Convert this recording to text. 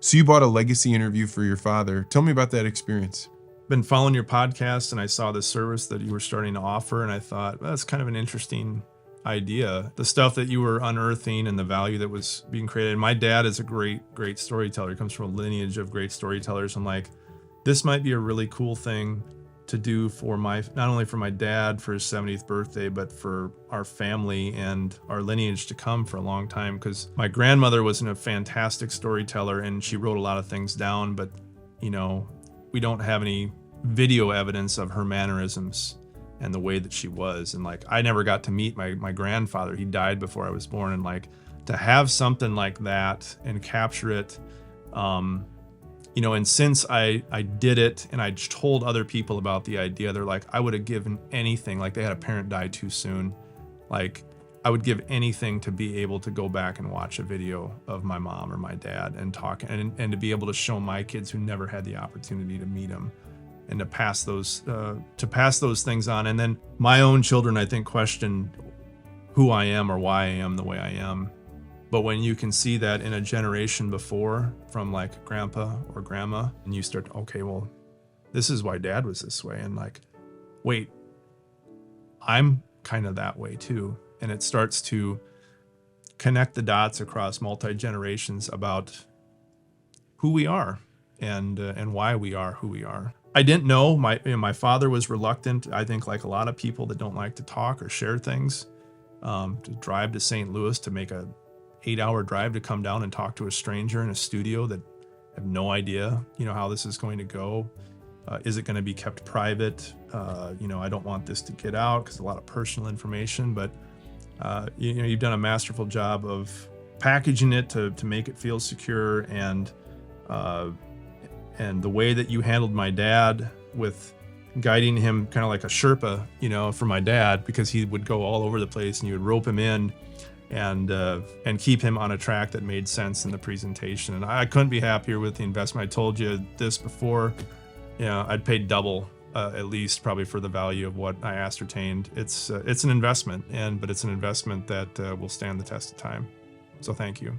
So you bought a legacy interview for your father. Tell me about that experience. Been following your podcast, and I saw this service that you were starting to offer, and I thought, well, that's kind of an interesting idea. The stuff that you were unearthing and the value that was being created. My dad is a great storyteller. He comes from a lineage of great storytellers. I'm like, this might be a really cool thing to do for not only for my dad for his 70th birthday, but for our family and our lineage to come for a long time. Because my grandmother was a fantastic storyteller, and she wrote a lot of things down, but we don't have any video evidence of her mannerisms and the way that she was. And like, I never got to meet my grandfather. He died before I was born. And like, to have something like that and capture it, and since I did it and I told other people about the idea, they're like, I would have given anything. Like, they had a parent die too soon. Like, I would give anything to be able to go back and watch a video of my mom or my dad and talk and to be able to show my kids who never had the opportunity to meet them and to pass those things on. And then my own children, I think, question who I am or why I am the way I am. But when you can see that in a generation before from like grandpa or grandma, and you start, okay, well, this is why dad was this way. And like, wait, I'm kind of that way too. And it starts to connect the dots across multi-generations about who we are and why we are who we are. I didn't know. My father was reluctant, I think, like a lot of people that don't like to talk or share things, to drive to St. Louis to make a 8-hour drive to come down and talk to a stranger in a studio that have no idea, how this is going to go. Is it going to be kept private? I don't want this to get out because a lot of personal information, but you've done a masterful job of packaging it to make it feel secure, and the way that you handled my dad with guiding him kind of like a Sherpa, for my dad, because he would go all over the place and you would rope him in and keep him on a track that made sense in the presentation. And I couldn't be happier with the investment. I told you this before, I'd paid double at least probably for the value of what I ascertained. It's an investment, but it's an investment that will stand the test of time. So thank you.